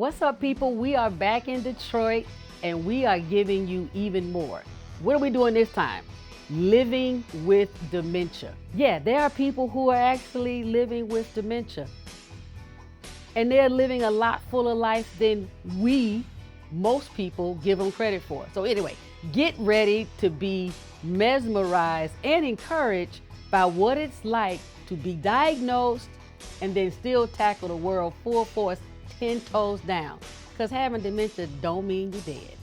What's up, people? We are back in Detroit and we are giving you even more. What are we doing this time? Living with dementia. Yeah, there are people who are actually living with dementia. And they're living a lot fuller life than most people, give them credit for. So anyway, get ready to be mesmerized and encouraged by what it's like to be diagnosed and then still tackle the world full force, 10 toes down. Because having dementia don't mean you're dead.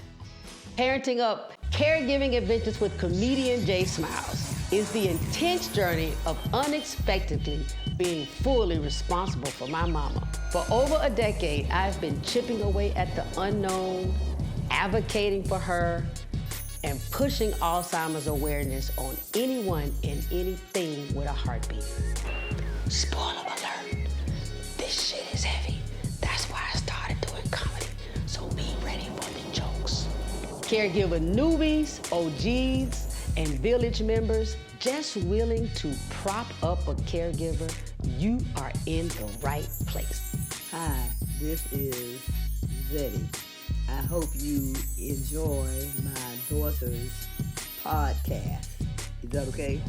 Parenting Up, Caregiving Adventures with comedian Jay Smiles is the intense journey of unexpectedly being fully responsible for my mama. For over a decade, I've been chipping away at the unknown, advocating for her, and pushing Alzheimer's awareness on anyone and anything with a heartbeat. Spoiler alert, this shit is heavy. That's why I started doing comedy, so be ready for the jokes. Caregiver newbies, OGs, and village members just willing to prop up a caregiver, you are in the right place. Hi, this is Zetty. I hope you enjoy my daughter's podcast. Is that okay?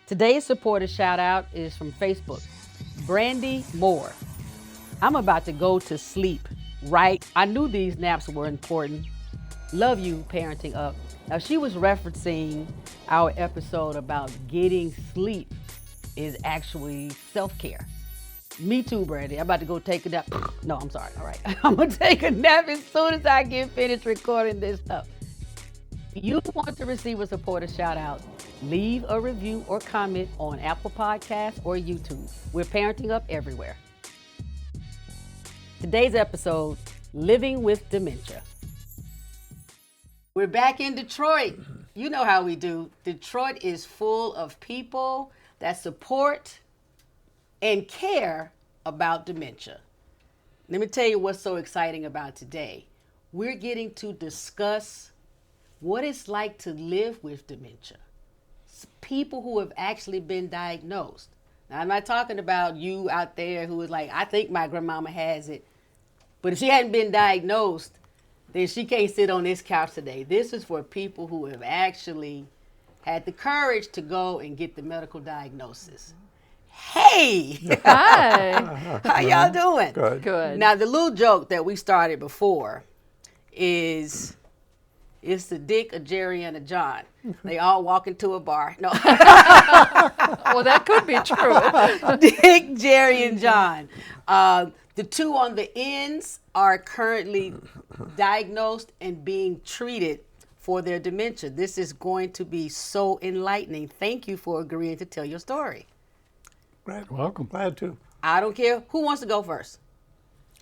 Today's supporter shout out is from Facebook, Brandy Moore. I'm about to go to sleep, right? I knew these naps were important. Love you, Parenting Up. Now, she was referencing our episode about getting sleep is actually self-care. Me too, Brandy. I'm about to go take a nap. No, I'm sorry. All right. I'm going to take a nap as soon as I get finished recording this stuff. If you want to receive a supporter shout out, leave a review or comment on Apple Podcasts or YouTube. We're Parenting Up everywhere. Today's episode, Living with Dementia. We're back in Detroit. You know how we do. Detroit is full of people that support and care about dementia. Let me tell you what's so exciting about today. We're getting to discuss what it's like to live with dementia. People who have actually been diagnosed. Now, I'm not talking about you out there who is like, I think my grandmama has it. But if she hadn't been diagnosed, then she can't sit on this couch today. This is for people who have actually had the courage to go and get the medical diagnosis. Hey! Hi. How y'all doing? Good. Good. Now, the little joke that we started before is, it's the Dick, a Jerry, and a John. They all walk into a bar. No. Well, that could be true. Dick, Jerry, and John. The two on the ends are currently diagnosed and being treated for their dementia. This is going to be so enlightening. Thank you for agreeing to tell your story. Right, welcome. Glad to. I don't care. Who wants to go first?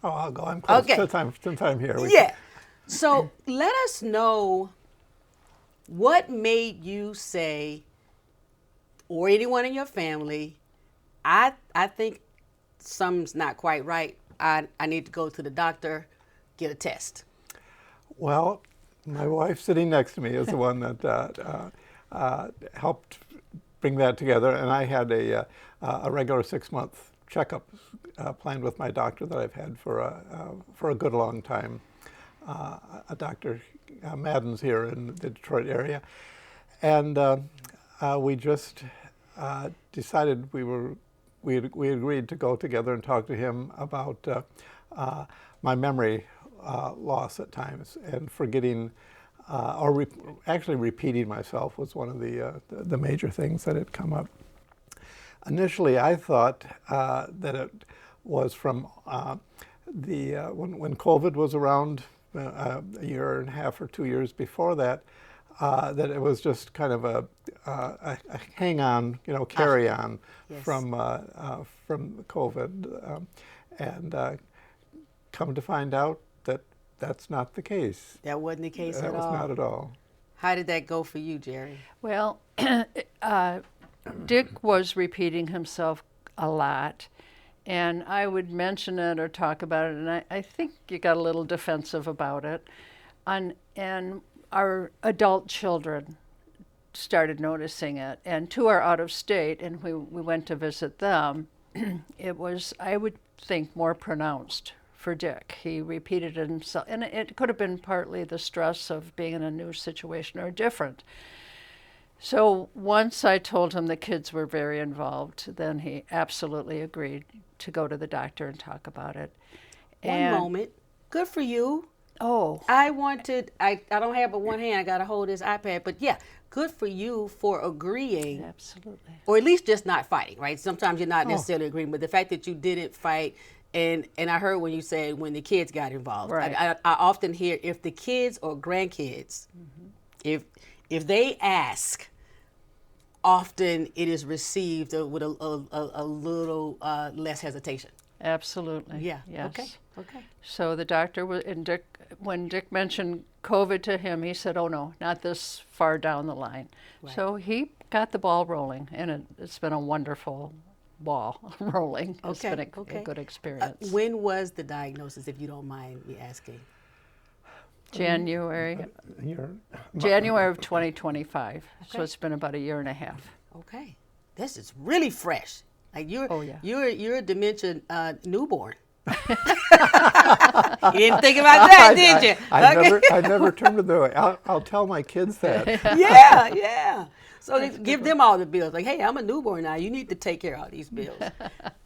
Oh, I'll go. I'm close. Okay. Since I'm here. Yeah. So let us know what made you say, or anyone in your family, I think something's not quite right. I need to go to the doctor, get a test. Well, my wife sitting next to me is the one that helped bring that together, and I had a regular 6-month checkup planned with my doctor that I've had for a good long time. A Dr. Madden's here in the Detroit area, and we just decided we agreed to go together and talk to him about my memory loss at times and forgetting actually repeating myself was one of the major things that had come up. Initially, I thought that it was from when COVID was around a year and a half or 2 years before that, that it was just kind of a hang on, carry on. Yes. from COVID, and come to find out that that's not the case. That wasn't the case That at was all. not at all. How did that go for you, Jerry? Well, Dick was repeating himself a lot, and I would mention it or talk about it, and I think you got a little defensive about it. And our adult children started noticing it. And two are out of state, and we went to visit them. It was, I would think, more pronounced for Dick. He repeated it himself, and it could have been partly the stress of being in a new situation or different. So once I told him the kids were very involved, then he absolutely agreed to go to the doctor and talk about it. One moment. Good for you. Oh, I don't have but one hand. I got to hold this iPad. But yeah, good for you for agreeing. absolutely. Or at least just not fighting, right? Sometimes you're not necessarily agreeing, but the fact that you didn't fight, and I heard when you said when the kids got involved. Right. I often hear if the kids or grandkids, if they ask, often it is received with a little less hesitation. Absolutely. Yeah. Yes. Okay. So the doctor was, and Dick, when Dick mentioned COVID to him, he said, "Oh no, not this far down the line." Right. So he got the ball rolling, and it's been a wonderful ball rolling. It's Okay, been a okay. good experience. When was the diagnosis, if you don't mind me asking? January You're- January of 2025. So Okay. it's been about a year and a half. Okay, this is really fresh. Like Oh, yeah. you're a dementia newborn. You didn't think about that, did you? I never turned to the. I'll tell my kids that. Yeah. So they give them all the bills. Like, hey, I'm a newborn now. You need to take care of all these bills.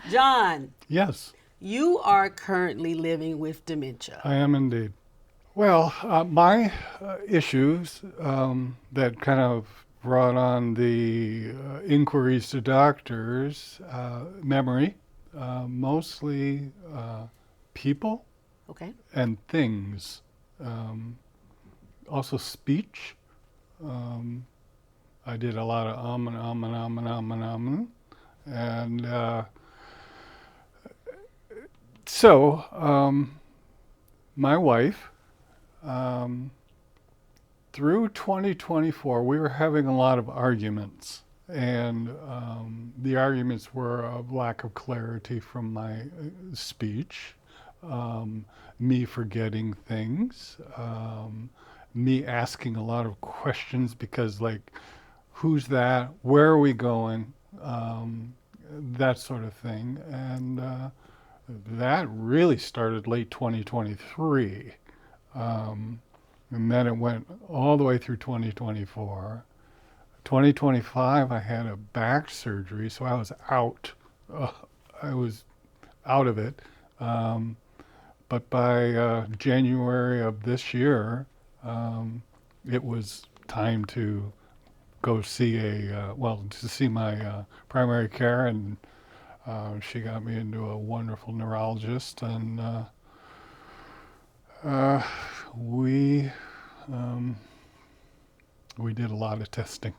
John, Yes, you are currently living with dementia. I am indeed. Well, my issues that kind of brought on the inquiries to doctors, memory, mostly people Okay. and things, also speech. I did a lot of and so my wife, through 2024, we were having a lot of arguments, and the arguments were of lack of clarity from my speech, me forgetting things, me asking a lot of questions because, like, who's that? Where are we going? That sort of thing. And that really started late 2023. And then it went all the way through 2024. 2025, I had a back surgery, so I was out. I was out of it. But by January of this year, it was time to go see to see my primary care, and she got me into a wonderful neurologist, and we did a lot of testing.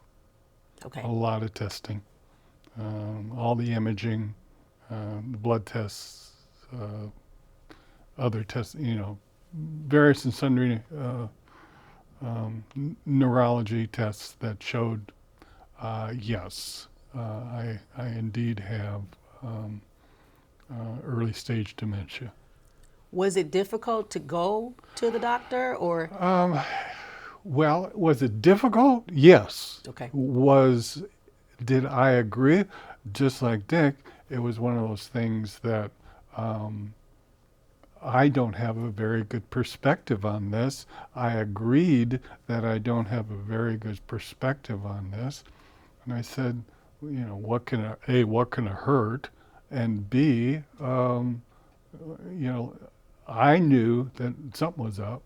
Okay. A lot of testing. All the imaging, the blood tests, other tests, various and sundry neurology tests that showed, yes, I indeed have early stage dementia. Was it difficult to go to the doctor, or? Well, was it difficult? Yes. Okay. Did I agree? Just like Dick, it was one of those things that I don't have a very good perspective on this. I agreed that I don't have a very good perspective on this. And I said, what can it hurt? And B, I knew that something was up.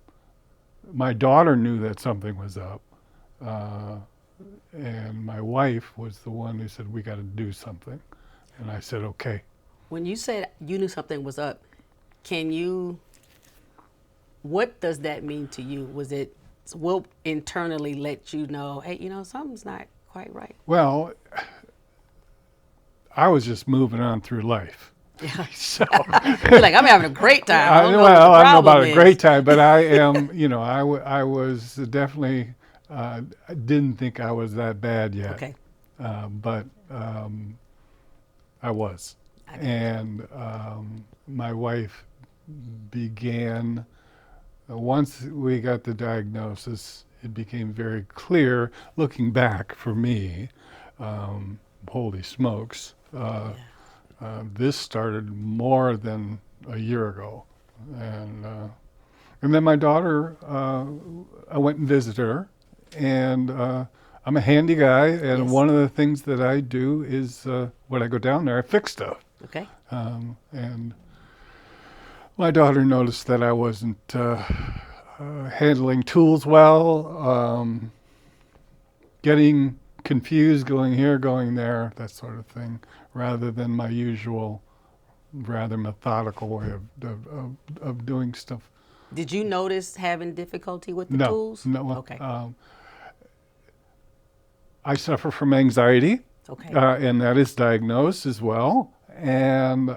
My daughter knew that something was up. And my wife was the one who said, we got to do something. And I said, okay. When you said you knew something was up, what does that mean to you? What internally let you know, hey, something's not quite right? Well, I was just moving on through life. Yeah. So You're like, I'm having a great time. I don't know what the I don't know problem about is. a great time, but I am, I was definitely, I didn't think I was that bad yet. Okay. But I was. And my wife began, once we got the diagnosis, it became very clear, looking back for me, holy smokes, this started more than a year ago. And then my daughter, I went and visited her, and I'm a handy guy, and Yes. one of the things that I do is when I go down there, I fix stuff. Okay. And my daughter noticed that I wasn't handling tools well, getting confused, going here, going there, that sort of thing, rather than my usual, rather methodical way of doing stuff. Did you notice having difficulty with the No, tools? no. Okay. I suffer from anxiety, Okay. and that is diagnosed as well. And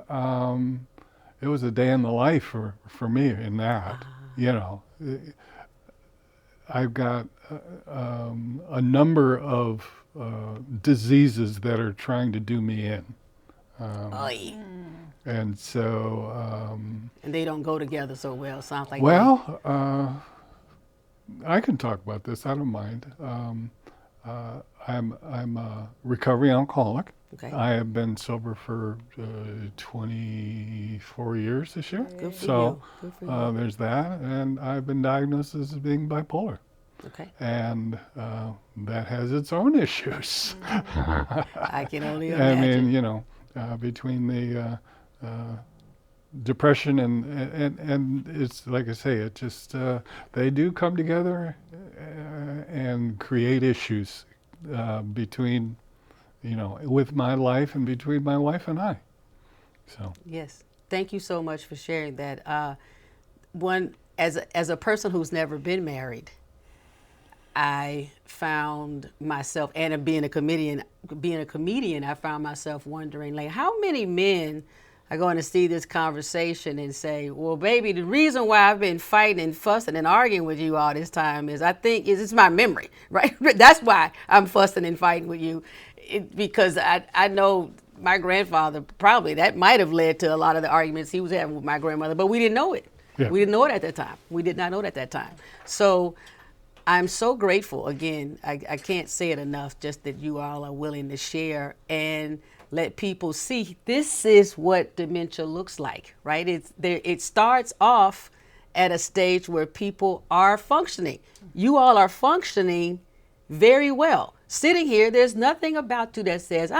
it was a day in the life for me in that. You know, I've got a number of diseases that are trying to do me in. Oy. And so, And they don't go together so well. Sounds like well, I can talk about this. I don't mind. I'm a recovering alcoholic. Okay. I have been sober for 24 years this year. Good for So you. Good for you. there's that, and I've been diagnosed as being bipolar, Okay. and that has its own issues. I can only I imagine. mean, you know, between the depression and it's like I say, it just they do come together and create issues between, you know, with my life and between my wife and I. So Yes. Thank you so much for sharing that. As a person who's never been married, I found myself, and being a comedian, I found myself wondering, like, how many men are going to see this conversation and say, well, baby, the reason why I've been fighting and fussing and arguing with you all this time is it's my memory, right? That's why I'm fussing and fighting with you, because I know my grandfather, probably that might have led to a lot of the arguments he was having with my grandmother, but we didn't know it. Yeah. We didn't know it at that time. We did not know it at that time. So I'm so grateful. Again, I can't say it enough, just that you all are willing to share and let people see this is what dementia looks like, right? It starts off at a stage where people are functioning. You all are functioning very well. Sitting here, there's nothing about you that says,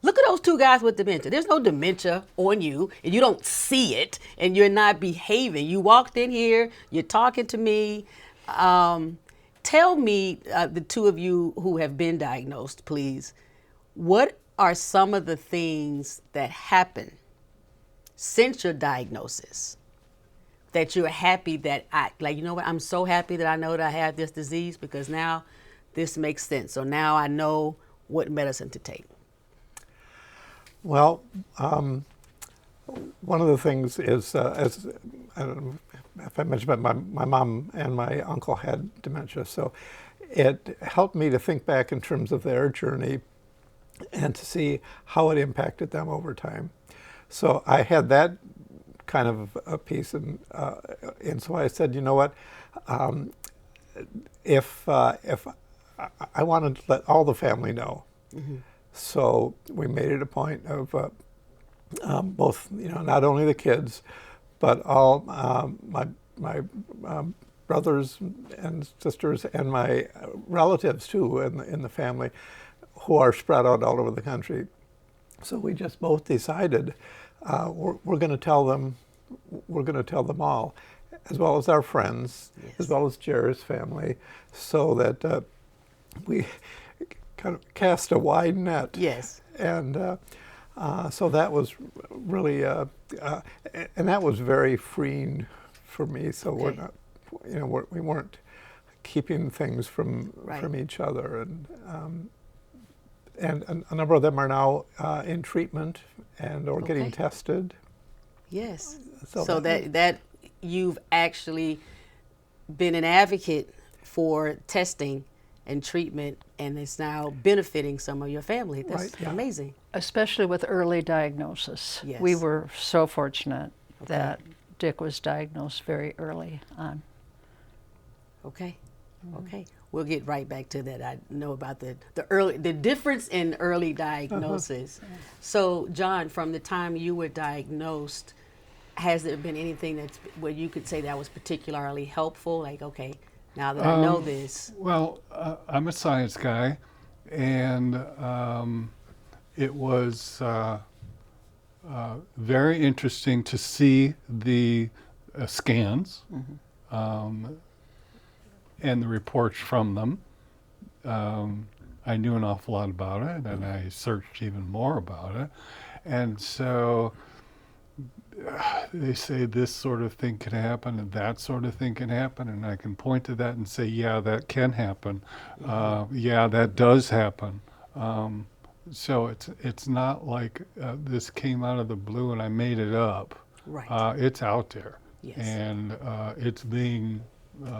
look at those two guys with dementia. There's no dementia on you, and you don't see it, and you're not behaving. You walked in here, you're talking to me. Tell me, the two of you who have been diagnosed, please, what are some of the things that happen since your diagnosis that you're happy that you know what, I'm so happy that I know that I have this disease, because now this makes sense. So now I know what medicine to take. Well, one of the things is, as I don't know if I mentioned, but my mom and my uncle had dementia, so it helped me to think back in terms of their journey and to see how it impacted them over time. So I had that kind of a piece, and so I said, you know what, if I wanted to let all the family know. Mm-hmm. So we made it a point of both, you know, not only the kids, but all my brothers and sisters and my relatives too in the family, who are spread out all over the country. So we just both decided we're going to tell them. We're going to tell them all, as well as our friends, yes, as well as Jerry's family, so that we kind of cast a wide net. Yes. And so that was really, and that was very freeing for me. So okay, we're not, you know, we weren't keeping things from right, from each other. And a number of them are now in treatment or okay, getting tested. Yes. So that you've actually been an advocate for testing and treatment, and it's now benefiting some of your family. That's right, yeah, amazing. Especially with early diagnosis. Yes. We were so fortunate okay, that Dick was diagnosed very early on. Okay. Okay. we'll get right back to that. I know about the difference in early diagnosis. So, John, from the time you were diagnosed, has there been anything that's where you could say that was particularly helpful? Like, okay, now that I know this. Well, I'm a science guy, and it was very interesting to see the scans and the reports from them. I knew an awful lot about it, and I searched even more about it. And so they say this sort of thing can happen and that sort of thing can happen, and I can point to that and say, yeah, that can happen. Yeah, that does happen. So it's not like this came out of the blue and I made it up. Right. It's out there. Yes. And it's being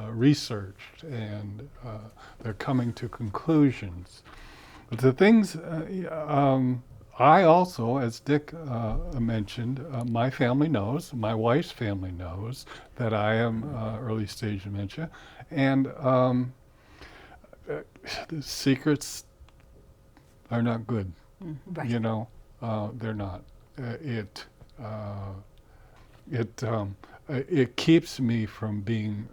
researched, and they're coming to conclusions. But the things I also, as Dick mentioned, my family knows, my wife's family knows that I am early stage dementia, and the secrets are not good. Right. You know, they're not. It keeps me from being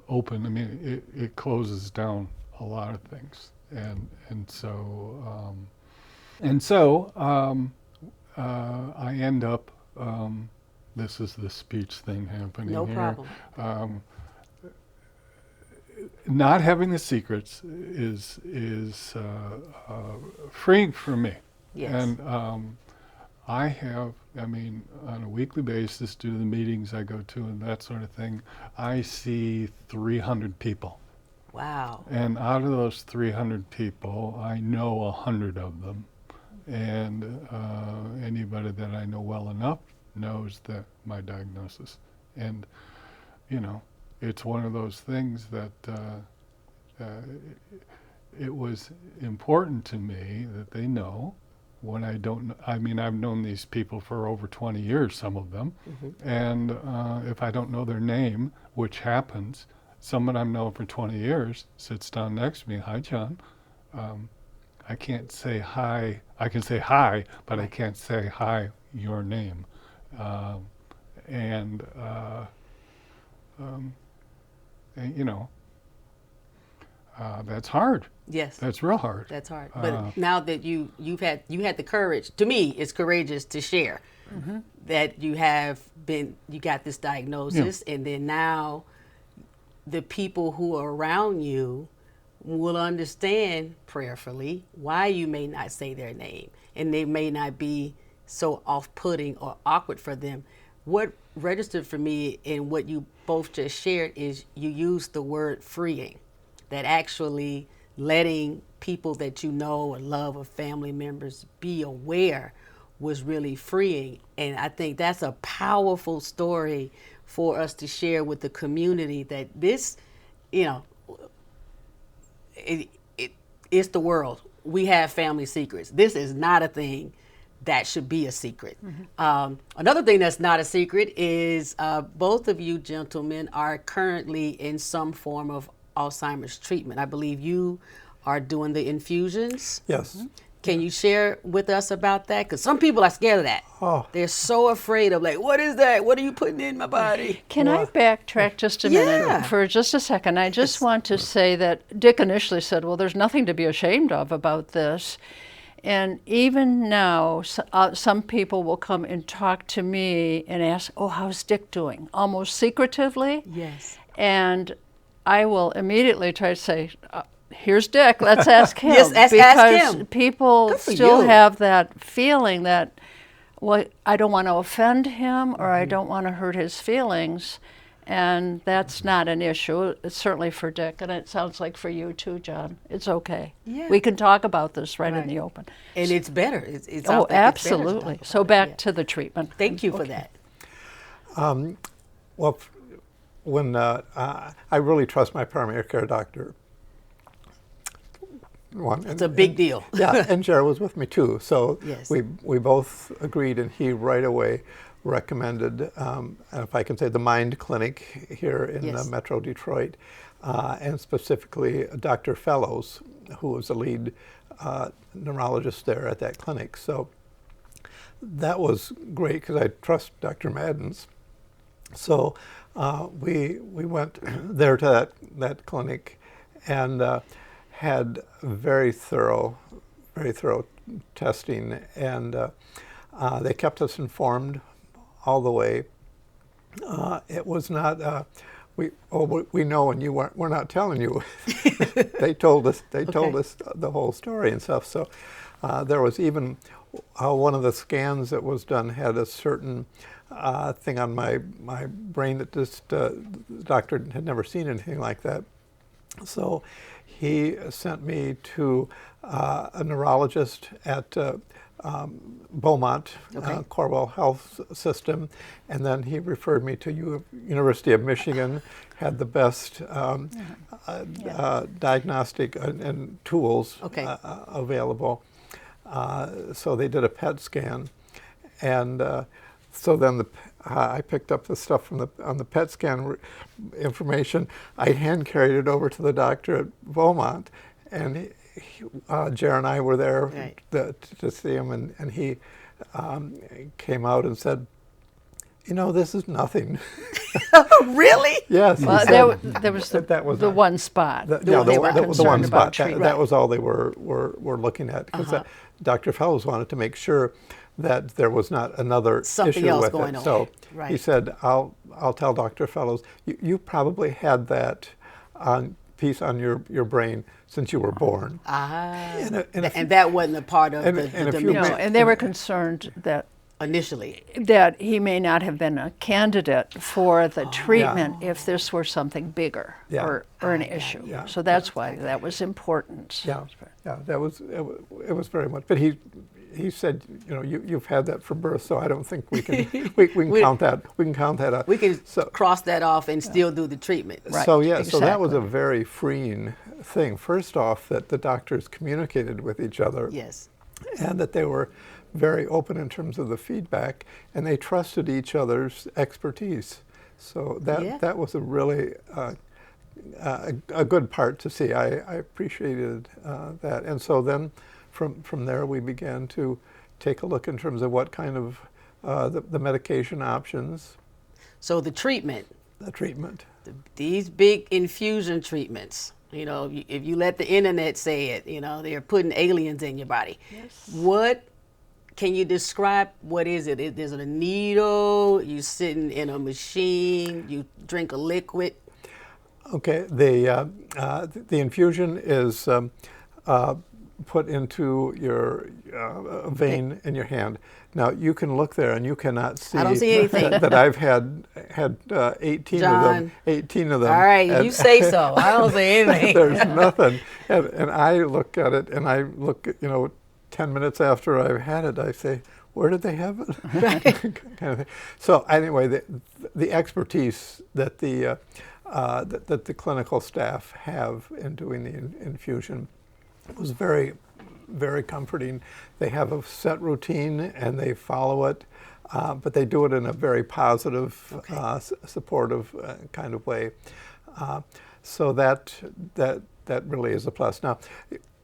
open. I mean, it closes down a lot of things, and so I end up. This is the speech thing happening No here. problem. Not having the secrets is freeing for me. Yes. And I have, I mean, on a weekly basis, due to the meetings I go to and that sort of thing, I see 300 people. Wow. And out of those 300 people, I know 100 of them. And anybody that I know well enough knows that my diagnosis. And, you know, it's one of those things that it was important to me that they know when I don't. I mean, I've known these people for over 20 years, some of them, and if I don't know their name, which happens, someone I've known for 20 years sits down next to me. Hi, John. I can't say hi. I can say hi, but I can't say hi, your name. And you know, that's hard. Yes. That's real hard. That's hard. But now that you had the courage, to me, it's courageous to share that you got this diagnosis, and then now the people who are around you will understand prayerfully why you may not say their name, and they may not be so off-putting or awkward for them. What registered for me in what you both just shared is you used the word freeing, that actually letting people that you know or love or family members be aware was really freeing. And I think that's a powerful story for us to share with the community, that this, you know, it's the world. We have family secrets. This is not a thing that should be a secret. Another thing that's not a secret is both of you gentlemen are currently in some form of Alzheimer's treatment. I believe you are doing the infusions. Yes. Can you share with us about that? Because some people are scared of that. Oh. They're so afraid of, like, what is that? What are you putting in my body? Can I backtrack just a minute Yeah. for just a second? I just want to say that Dick initially said, well, there's nothing to be ashamed of about this. And even now, some people will come and talk to me and ask, oh, how's Dick doing? Almost secretively. Yes. And I will immediately try to say, here's Dick, let's ask him. Yes, ask because him. people Good for still you. have that feeling that, well, I don't want to offend him, or I don't want to hurt his feelings. And that's not an issue. It's certainly for Dick, and it sounds like for you too, John. It's okay. Yeah. We can talk about this right in Right. the open. And it's better. It's Oh, I think it's better to absolutely. talk So about it. back Yeah. to the treatment. Thank you for that. Well, when I really trust my primary care doctor. It's a big deal. Yeah, and Jared was with me too. So Yes. we both agreed, and he right away recommended, if I can say, the Mind Clinic here in Yes. Metro Detroit. and specifically Dr. Fellows, who was the lead neurologist there at that clinic. So that was great because I trust Dr. Maddens. So we went there to that clinic and had very thorough testing, and they kept us informed all the way. It was not we know, and we're not telling you. They told us the whole story and stuff. So there was even one of the scans that was done had a certain thing on my brain that just the doctor had never seen anything like that. So he sent me to a neurologist at Beaumont, Corwell Health System, and then he referred me to University of Michigan, had the best diagnostic and tools available. So they did a PET scan, and so then I picked up the stuff on the PET scan information. I hand carried it over to the doctor at Beaumont, and Jer and I were there to see him, and he came out and said, this is nothing. Really? Yes. Well, there was the one spot. The one spot. Treatment. That was all they were looking at, because Dr. Fellows wanted to make sure that there was not another something issue else with going it. on. So he said, "I'll tell Dr. Fellows, you probably had that piece on your brain since you were born." And that wasn't a part of the dementia. And they were concerned that initially that he may not have been a candidate for the treatment if this were something bigger or an issue. Yeah. So that's why that was important. Yeah, that was it was very much. But he said, you've had that from birth, so I don't think we can count that. We can count that out. We can cross that off and still do the treatment. Right. So so that was a very freeing thing. First off, that the doctors communicated with each other. Yes. And that they were very open in terms of the feedback, and they trusted each other's expertise. So that was a really a good part to see. I appreciated that. And so then from there we began to take a look in terms of what kind of the medication options. So the treatment. These big infusion treatments. If you let the internet say it, they're putting aliens in your body. Yes. What can you describe? What is it? Is it a needle? You sitting in a machine? You drink a liquid? Okay. The infusion is put into your vein in your hand. Now you can look there and you cannot see. I don't see anything. that I've had 18 John, of them. 18 of them. All right, you say so. I don't say anything. There's nothing. And I look at it, and I look at 10 minutes after I've had it, I say, where did they have it? Kind of thing. So anyway, the expertise that the clinical staff have in doing the infusion was very, very comforting. They have a set routine and they follow it, but they do it in a very positive, supportive kind of way. So that really is a plus. Now,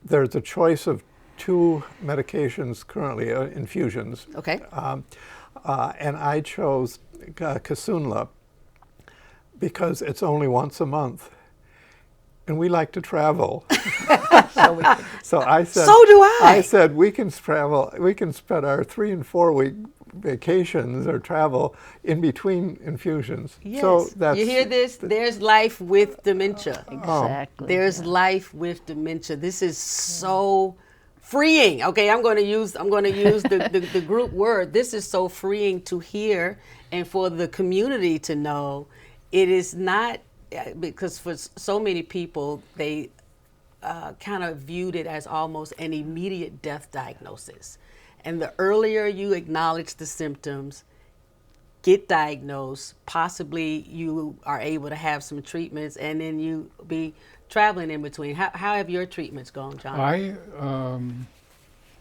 there's a choice of 2 medications currently, infusions. Okay. And I chose Kisunla because it's only once a month. And we like to travel. So I said, so do I. I said, we can travel, we can spend our 3 and 4 week vacations or travel in between infusions. Yes. So that's, you hear this? There's life with dementia. Exactly. There's life with dementia. This is so freeing. Okay, I'm going to use the group word. This is so freeing to hear, and for the community to know. It is not, because for so many people they kind of viewed it as almost an immediate death diagnosis. And the earlier you acknowledge the symptoms, get diagnosed, possibly you are able to have some treatments, and then you be traveling in between. How have your treatments gone, John? I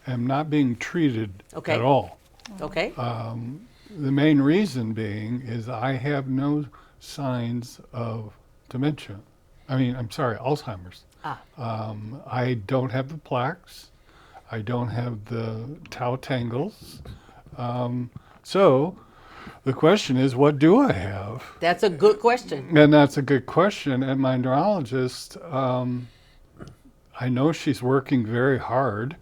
am not being treated at all. Okay. The main reason being is I have no signs of dementia. I'm sorry, Alzheimer's. I don't have the plaques. I don't have the tau tangles. So the question is, what do I have? That's a good question. And that's a good question. And my neurologist, I know she's working very hard,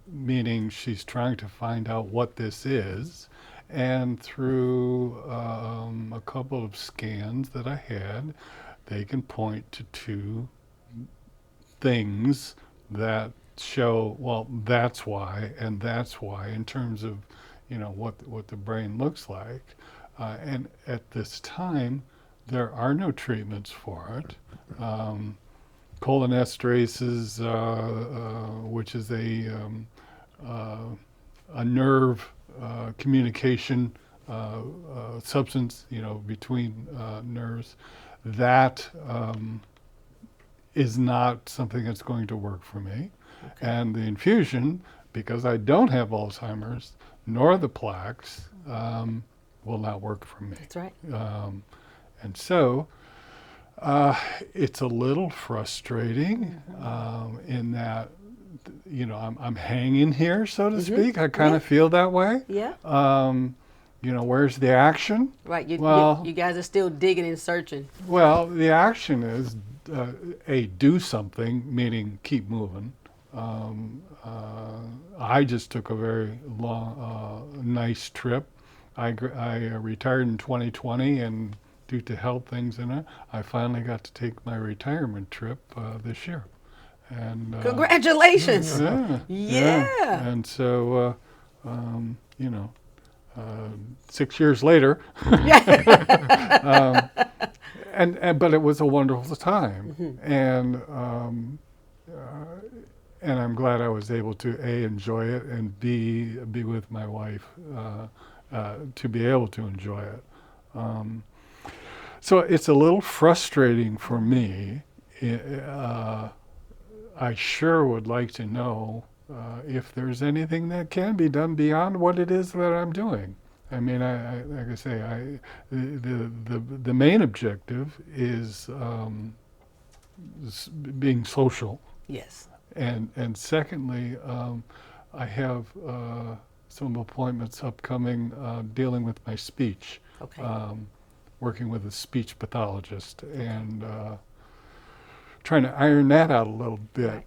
meaning she's trying to find out what this is. And through a couple of scans that I had, they can point to two things that show, well, that's why, and that's why, in terms of, what the brain looks like. And at this time, there are no treatments for it. Cholinesterases, which is a nerve communication substance, between nerves, that is not something that's going to work for me. Okay. And the infusion, because I don't have Alzheimer's nor the plaques, will not work for me. That's right. And so it's a little frustrating in that, I'm hanging here, so to speak. I kind of feel that way. Yeah. Where's the action? Right. You guys are still digging and searching. Well, the action is, do something, meaning keep moving. I just took a very long, nice trip. I retired in 2020, and due to health things in it, I finally got to take my retirement trip this year. And congratulations! Yeah. And so, 6 years later, but it was a wonderful time, and I'm glad I was able to enjoy it, and be with my wife to be able to enjoy it. So it's a little frustrating for me. I sure would like to know if there's anything that can be done beyond what it is that I'm doing. I mean, like I say, the main objective is being social. Yes. And secondly, I have some appointments upcoming dealing with my speech. Okay. Working with a speech pathologist, and trying to iron that out a little bit.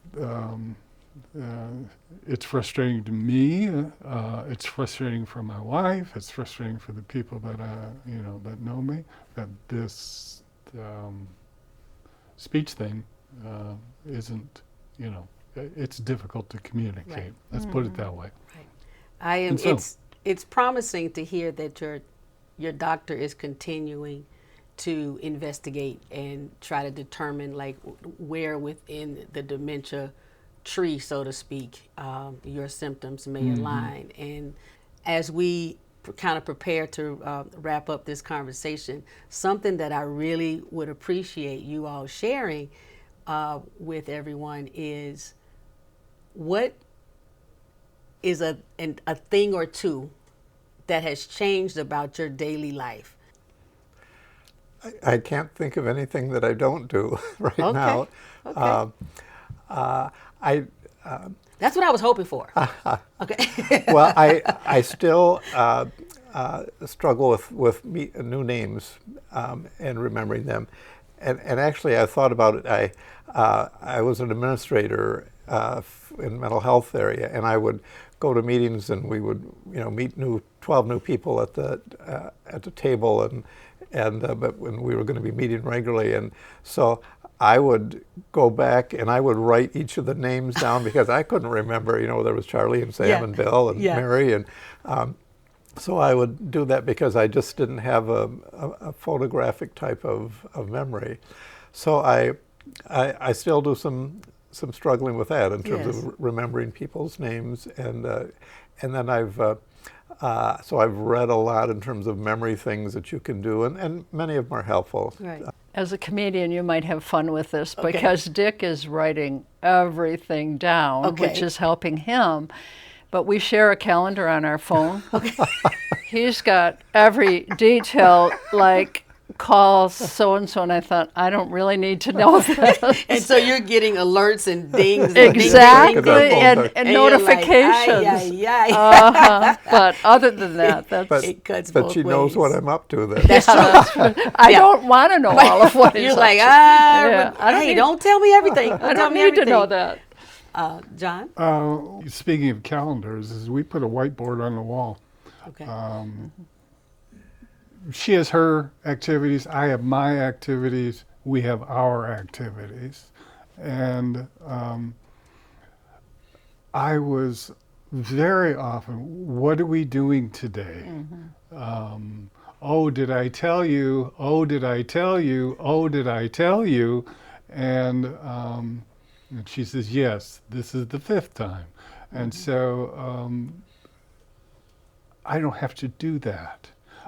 It's frustrating to me. It's frustrating for my wife. It's frustrating for the people that that know me. That this speech thing isn't. It's difficult to communicate. Right. Let's put it that way. Right. It's promising to hear that your doctor is continuing to investigate and try to determine where within the dementia tree, so to speak, your symptoms may align. And as we kind of prepare to wrap up this conversation, something that I really would appreciate you all sharing with everyone is, what is a thing or two that has changed about your daily life? I can't think of anything that I don't do right now. Okay. That's what I was hoping for. Okay. Well, I still struggle with new names and remembering them. And actually, I thought about it. I was an administrator in mental health area, and I would go to meetings, and we would meet 12 new people at the table, but when we were going to be meeting regularly, and so I would go back and I would write each of the names down because I couldn't remember. There was Charlie and Sam and Bill and Mary, and so I would do that because I just didn't have a photographic type of memory. So I still do some struggling with that in terms of remembering people's names, and then I've read a lot in terms of memory things that you can do, and many of them are helpful. Right. As a comedian, you might have fun with this because Dick is writing everything down, which is helping him. But we share a calendar on our phone. He's got every detail call so-and-so, and I thought, I don't really need to know this. And so you're getting alerts and dings. And Exactly, ding, ding, and you're like, notifications. ay, ay, ay. But other than that, that's... It cuts But both she knows what ways. I'm up to then. That's true. I don't want to know all of what he's You're up like, to. hey, don't tell me everything. I don't need to know that. John? Speaking of calendars, is we put a whiteboard on the wall. Okay. She has her activities, I have my activities, we have our activities. And I was very often, what are we doing today? Oh, did I tell you? Oh, did I tell you? Oh, did I tell you? And she says, yes, this is the 5th time. And so I don't have to do that.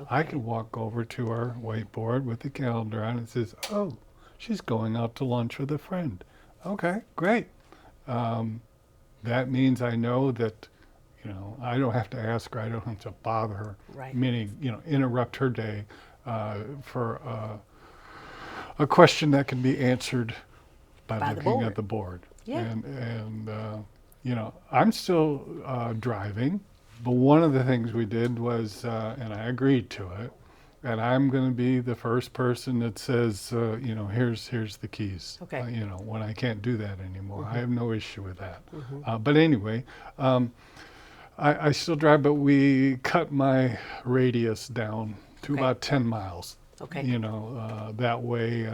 I can walk over to our whiteboard with the calendar on and it says, oh, she's going out to lunch with a friend. Okay, great. That means I know that, I don't have to ask her, I don't have to bother her. Right. Meaning, interrupt her day for a question that can be answered by the looking board. at the board. Yeah. And I'm still driving. But one of the things we did was, and I agreed to it, and I'm going to be the first person that says, here's the keys. Okay. When I can't do that anymore. I have no issue with that. But anyway, I still drive, but we cut my radius down to about 10 miles. Okay. That way,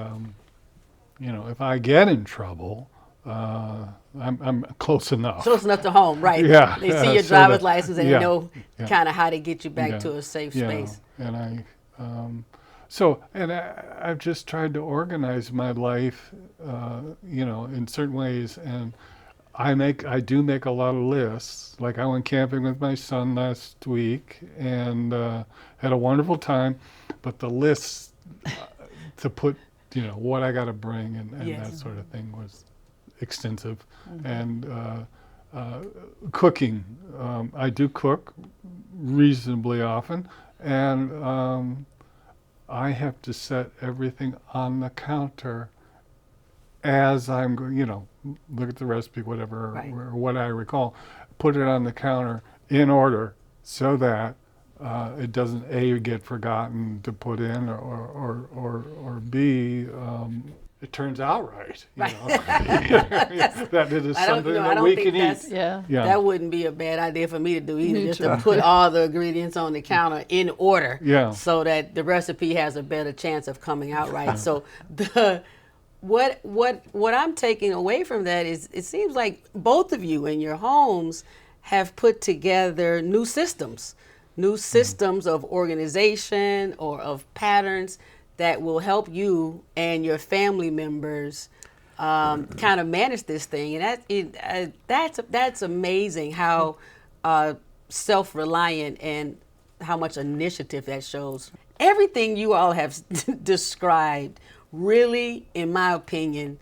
if I get in trouble, I'm close enough. Close enough to home, right? Yeah, They see your so driver's that- license and yeah, they know yeah. kind of how to get you back Yeah, to a safe yeah, space. And I've just tried to organize my life, in certain ways, and I do make a lot of lists. Like I went camping with my son last week and had a wonderful time, but the lists to put, what I got to bring and Yes. that sort of thing was extensive. And cooking, I do cook reasonably often, and I have to set everything on the counter as I'm going, look at the recipe, whatever, Right. or what I recall, put it on the counter in order so that it doesn't A, get forgotten to put in, or B, it turns out right. That it is something that we can eat. Yeah. That wouldn't be a bad idea for me to do either, Me just too. to put all the ingredients on the counter in order Yeah. so that the recipe has a better chance of coming out right. So what I'm taking away from that is it seems like both of you in your homes have put together new systems of organization or of patterns that will help you and your family members kind of manage this thing. And that's amazing how self-reliant and how much initiative that shows. Everything you all have described really, in my opinion,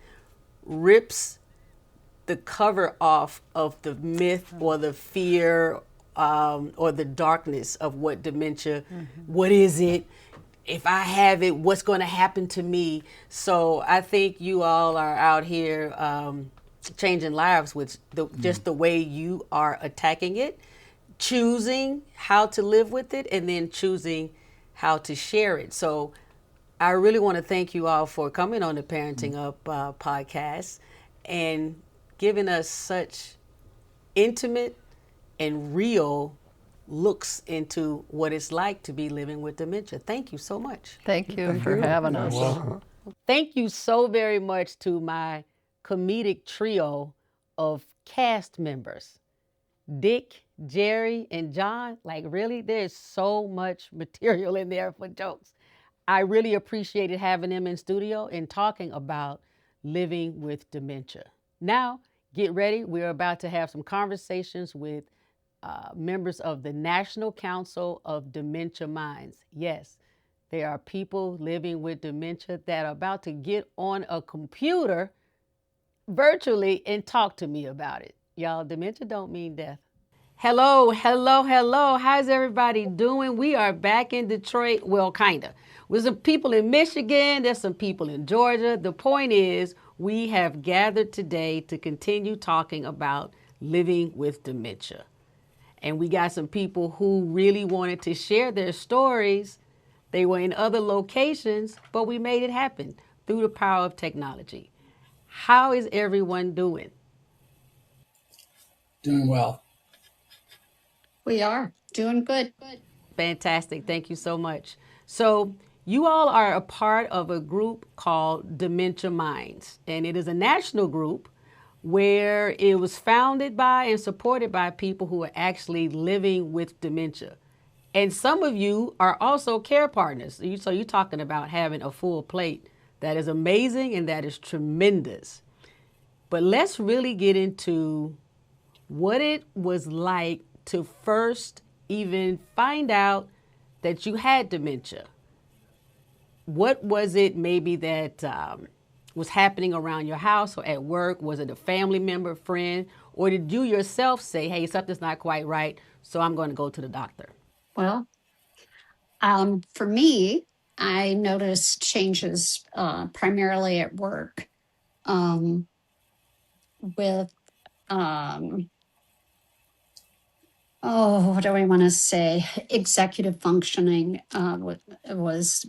rips the cover off of the myth or the fear or the darkness of what dementia, what is it? If I have it, what's going to happen to me? So I think you all are out here changing lives with just the way you are attacking it, choosing how to live with it, and then choosing how to share it. So I really want to thank you all for coming on the Parenting Up podcast and giving us such intimate and real looks into what it's like to be living with dementia. Thank you so much. Thank you for having us. Thank you so very much to my comedic trio of cast members, Dick, Jerry, and John. Like really, there's so much material in there for jokes. I really appreciated having them in studio and talking about living with dementia. Now, get ready. We're about to have some conversations with members of the National Council of Dementia Minds. Yes, there are people living with dementia that are about to get on a computer virtually and talk to me about it. Y'all, dementia don't mean death. Hello, hello, hello. How's everybody doing? We are back in Detroit. Well, kind of. With some people in Michigan, there's some people in Georgia. The point is, we have gathered today to continue talking about living with dementia. And we got some people who really wanted to share their stories. They were in other locations, but we made it happen through the power of technology. How is everyone doing? Doing well. We are doing good. Fantastic. Thank you so much. So, you all are a part of a group called Dementia Minds, and it is a national group where it was founded by and supported by people who are actually living with dementia. And some of you are also care partners. So, you're talking about having a full plate. That is amazing and that is tremendous. But let's really get into what it was like to first even find out that you had dementia. What was it maybe that was happening around your house or at work? Was it a family member, friend, or did you yourself say, hey, something's not quite right, so I'm going to go to the doctor? Well, for me, I noticed changes primarily at work with, um, what do I want to say? Executive functioning was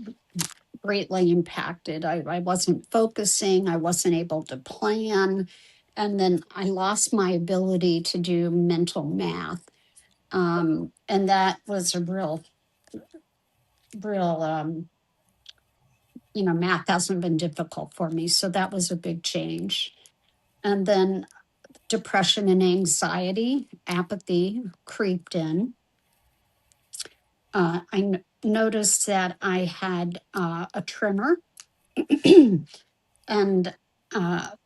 greatly impacted. I wasn't focusing, I wasn't able to plan. And then I lost my ability to do mental math. And that was a real math hasn't been difficult for me, so that was a big change. And then depression and anxiety, apathy creeped in. I noticed that I had a tremor and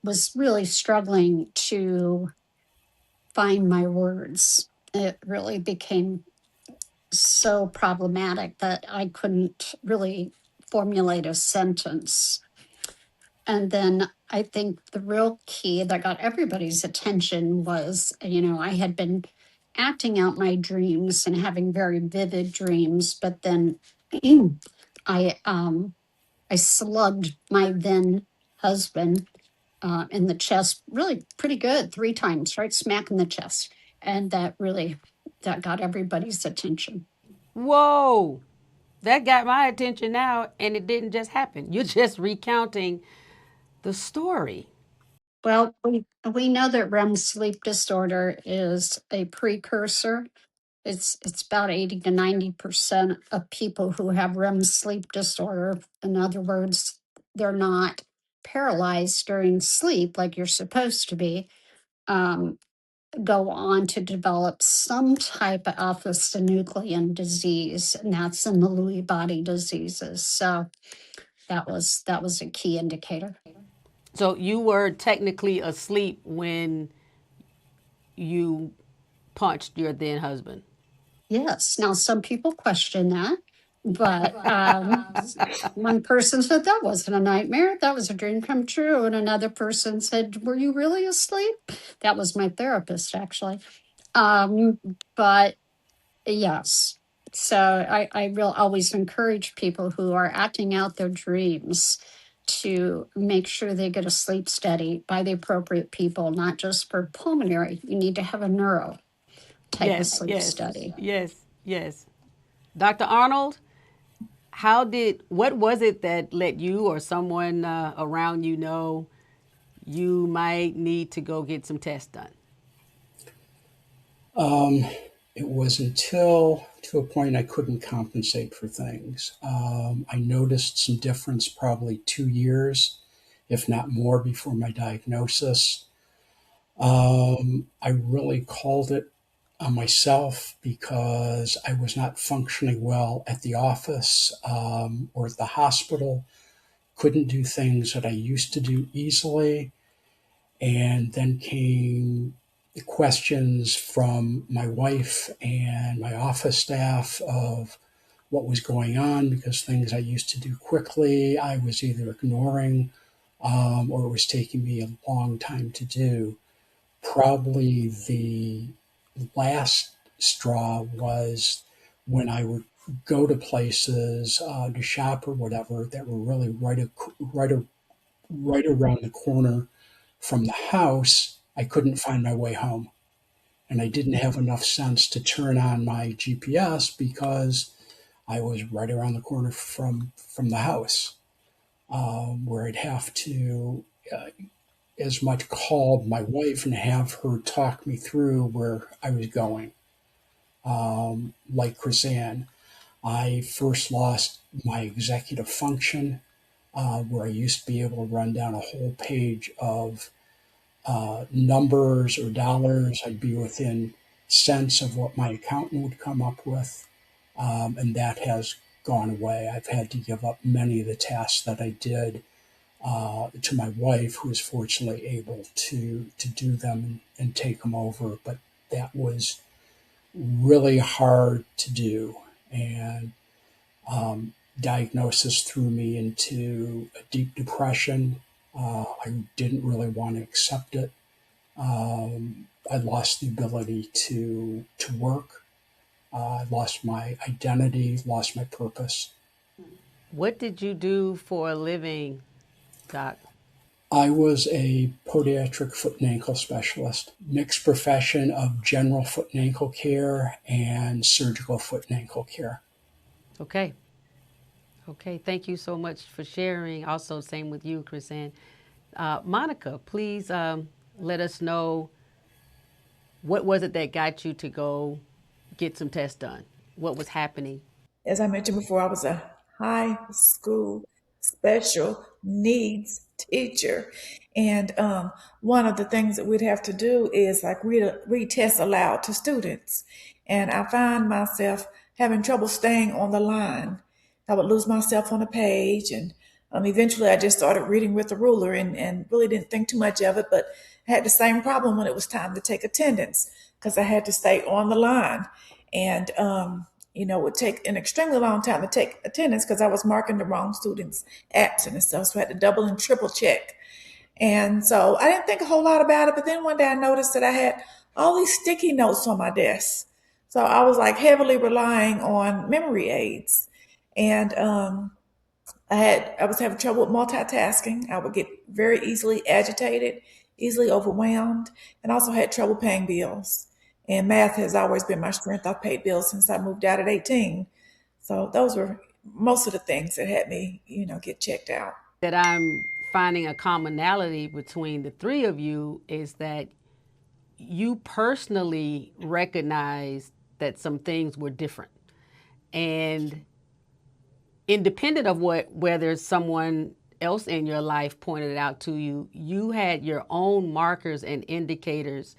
was really struggling to find my words. It really became so problematic that I couldn't really formulate a sentence. And then I think the real key that got everybody's attention was, I had been acting out my dreams and having very vivid dreams, but then I I slugged my then husband in the chest, really pretty good, 3 times, right smack in the chest, and that got everybody's attention. Whoa, that got my attention now, and it didn't just happen. You're just recounting the story. Well, we know that REM sleep disorder is a precursor. It's about 80 to 90% of people who have REM sleep disorder. In other words, they're not paralyzed during sleep like you're supposed to be. Um, Go on to develop some type of alpha synuclein disease, and that's in the Lewy body diseases. So that was a key indicator. So you were technically asleep when you punched your then husband. Yes. Now some people question that, but one person said that wasn't a nightmare. That was a dream come true. And another person said, "Were you really asleep?" That was my therapist, actually. Um, but yes. So I will always encourage people who are acting out their dreams to make sure they get a sleep study by the appropriate people, not just for pulmonary. You need to have a neuro type of Yes, sleep yes, study. yes, yes. Dr. Arnold, what was it that let you or someone around you know you might need to go get some tests done? It was until to a point I couldn't compensate for things. I noticed some difference probably 2 years, if not more, before my diagnosis. I really called it on myself because I was not functioning well at the office or at the hospital, couldn't do things that I used to do easily. And then came the questions from my wife and my office staff of what was going on because things I used to do quickly, I was either ignoring or it was taking me a long time to do. Probably the last straw was when I would go to places to shop or whatever that were really right around the corner from the house. I couldn't find my way home, and I didn't have enough sense to turn on my GPS because I was right around the corner from the house, where I'd have to as much call my wife and have her talk me through where I was going. Like Chrisanne, I first lost my executive function, where I used to be able to run down a whole page of numbers or dollars. I'd be within cents of what my accountant would come up with, and that has gone away. I've had to give up many of the tasks that I did to my wife, who was fortunately able to do them and take them over. But that was really hard to do, and diagnosis threw me into a deep depression. I didn't really want to accept it. I lost the ability to work. I lost my identity, lost my purpose. What did you do for a living, Doc? I was a podiatric foot and ankle specialist, mixed profession of general foot and ankle care and surgical foot and ankle care. Okay. Okay, thank you so much for sharing. Also, same with you, Chrisanne. Monica, please let us know, what was it that got you to go get some tests done? What was happening? As I mentioned before, I was a high school special needs teacher. And one of the things that we'd have to do is like read tests aloud to students. And I find myself having trouble staying on the line. I would lose myself on a page. And eventually I just started reading with a ruler and really didn't think too much of it. But I had the same problem when it was time to take attendance because I had to stay on the line. And it would take an extremely long time to take attendance because I was marking the wrong students absent and stuff. So I had to double and triple check. And so I didn't think a whole lot about it. But then one day I noticed that I had all these sticky notes on my desk. So I was like heavily relying on memory aids. And I was having trouble with multitasking. I would get very easily agitated, easily overwhelmed, and also had trouble paying bills. And math has always been my strength. I've paid bills since I moved out at 18. So those were most of the things that had me, get checked out. That I'm finding a commonality between the three of you is that you personally recognized that some things were different. And independent of whether someone else in your life pointed it out to you, you had your own markers and indicators.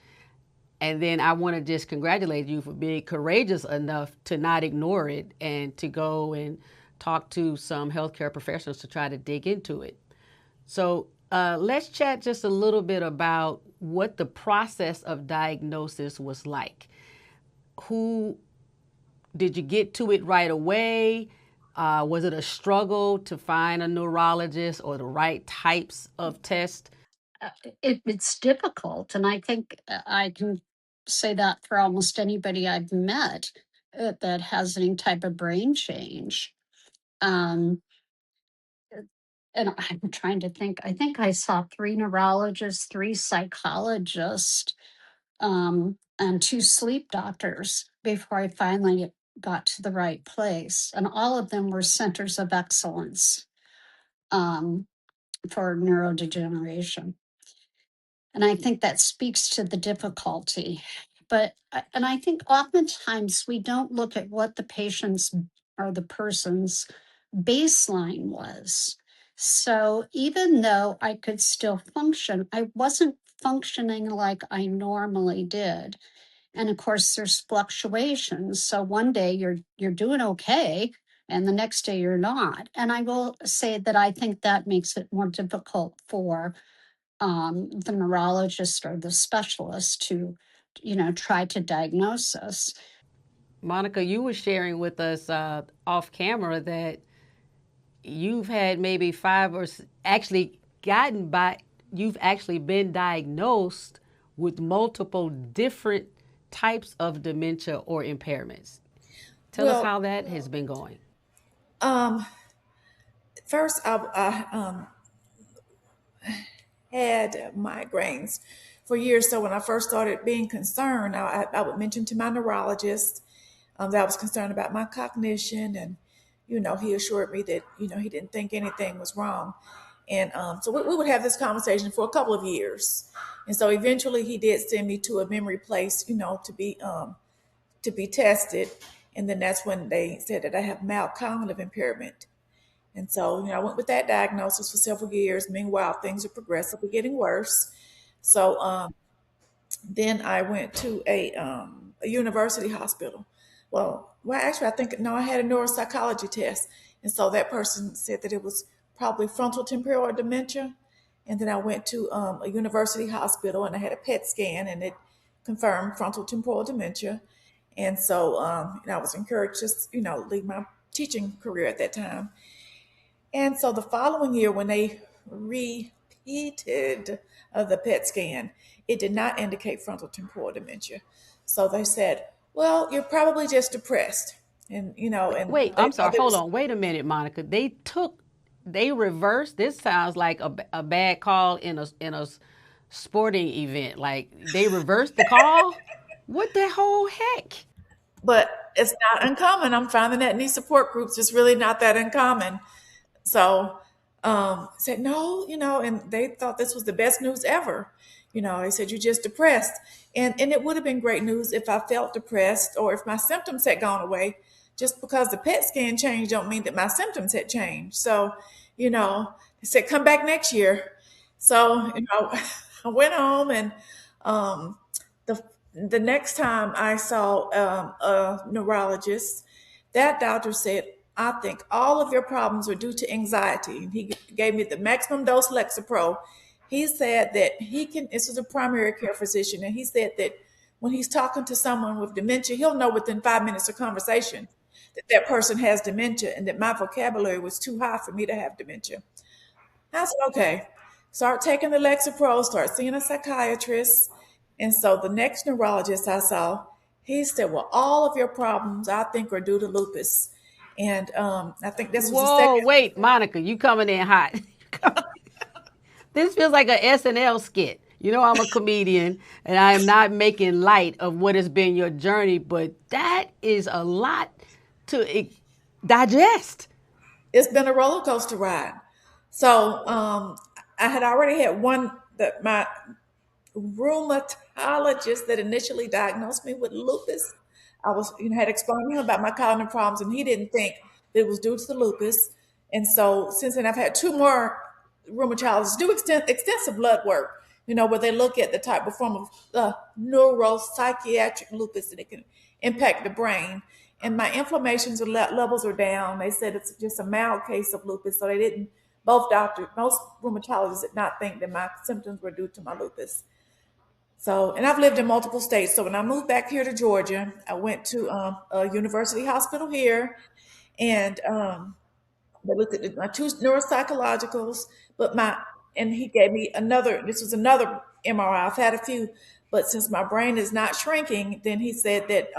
And then I want to just congratulate you for being courageous enough to not ignore it and to go and talk to some healthcare professionals to try to dig into it. So let's chat just a little bit about what the process of diagnosis was like. Who did you get to it right away? Was it a struggle to find a neurologist or the right types of tests? It's difficult. And I think I can say that for almost anybody I've met that has any type of brain change. Um, and I'm trying to think, I think I saw 3 neurologists, 3 psychologists, and 2 sleep doctors before I finally got to the right place. And all of them were centers of excellence um, for neurodegeneration. And I think that speaks to the difficulty. And I think oftentimes we don't look at what the patient's or the person's baseline was. So even though I could still function, I wasn't functioning like I normally did. And of course there's fluctuations. So one day you're doing okay and the next day you're not. And I will say that I think that makes it more difficult for the neurologist or the specialist to, try to diagnose us. Monica, you were sharing with us off camera that you've had maybe you've actually been diagnosed with multiple different types of dementia or impairments. Tell us Well, how that has been going. um, first I had migraines for years. So when I first started being concerned, I would mention to my neurologist that I was concerned about my cognition, and he assured me that he didn't think anything was wrong. And so we would have this conversation for a couple of years, and so eventually he did send me to a memory place, to be tested, and then that's when they said that I have mild cognitive impairment. And so, I went with that diagnosis for several years. Meanwhile, things are progressively getting worse. So then I went to a university hospital. Well, actually, I think no, I had a neuropsychology test, and so that person said that it was probably frontal temporal dementia. And then I went to a university hospital, and I had a PET scan, and it confirmed frontal temporal dementia. And so, I was encouraged to just leave my teaching career at that time. And so the following year, when they repeated the PET scan, it did not indicate frontal temporal dementia. So they said, "Well, you're probably just depressed." And Wait, they I'm sorry. thought it Hold was. on. Wait a minute, Monica. They reversed. This sounds like a bad call in a sporting event. Like they reversed the call. What the whole heck? But it's not uncommon. I'm finding that in these support groups, it's really not that uncommon. So said no, and they thought this was the best news ever. They said you're just depressed, and it would have been great news if I felt depressed or if my symptoms had gone away. Just because the PET scan changed don't mean that my symptoms had changed. So, they said come back next year. So, I went home, and um, the the next time I saw a neurologist, that doctor said, "I think all of your problems are due to anxiety." And he gave me the maximum dose Lexapro. He said that this is a primary care physician, and he said that when he's talking to someone with dementia, he'll know within 5 minutes of conversation that that person has dementia, and that my vocabulary was too high for me to have dementia. I said, okay. Start taking the Lexapro, start seeing a psychiatrist. And so the next neurologist I saw, he said, well, all of your problems I think are due to lupus. And I think this was the Whoa, second. wait, Monica, you coming in hot. This feels like a SNL skit. I'm a comedian and I am not making light of what has been your journey, but that is a lot to digest. It's been a roller coaster ride. So I had already had one that my rheumatologist that initially diagnosed me with lupus. I was, had explained to him about my cognitive problems, and he didn't think that it was due to the lupus. And so since then, I've had two more rheumatologists do extensive blood work, where they look at the type of form of neuropsychiatric lupus, and it can impact the brain. And my inflammations levels are down. They said it's just a mild case of lupus, so they didn't. Most rheumatologists did not think that my symptoms were due to my lupus. So, and I've lived in multiple states. So when I moved back here to Georgia, I went to a university hospital here, and they looked at my two neuropsychologicals, and he gave me another. This was another MRI. I've had a few, but since my brain is not shrinking, then he said that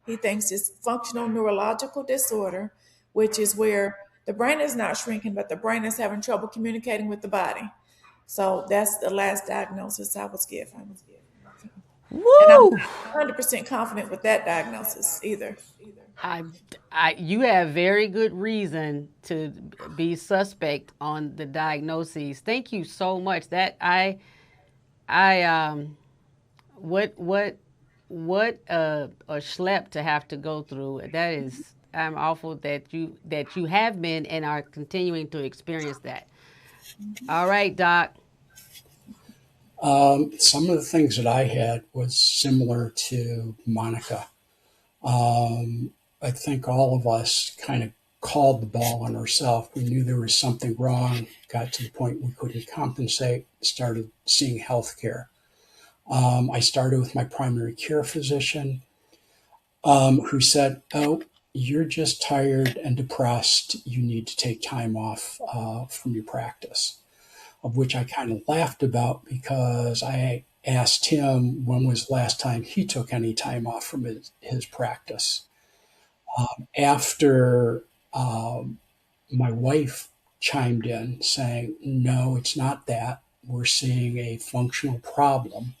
he thinks it's functional neurological disorder, which is where the brain is not shrinking, but the brain is having trouble communicating with the body. So that's the last diagnosis I was given. And I'm Woo! not 100% confident with that diagnosis either. I, you have very good reason to be suspect on the diagnoses. Thank you so much. What a schlep to have to go through. That is, I'm awful that you have been and are continuing to experience that. All right, Doc. Some of the things that I had was similar to Monica. I think all of us kind of called the ball on ourselves. We knew there was something wrong, got to the point we couldn't compensate, started seeing health care. I started with my primary care physician, who said, "Oh, you're just tired and depressed. You need to take time off from your practice," of which I kind of laughed about because I asked him when was the last time he took any time off from his practice. After my wife chimed in saying, no, it's not that. We're seeing a functional problem.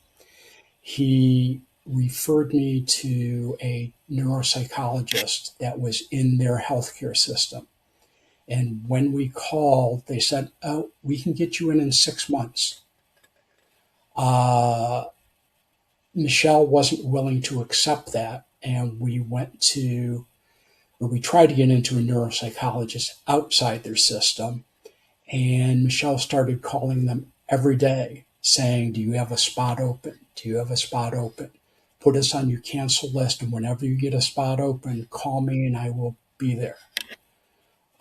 He referred me to a neuropsychologist that was in their healthcare system. And when we called, they said, oh, we can get you in 6 months. Michelle wasn't willing to accept that. And we tried to get into a neuropsychologist outside their system. And Michelle started calling them every day saying, do you have a spot open? Do you have a spot open? Put us on your cancel list. And whenever you get a spot open, call me and I will be there.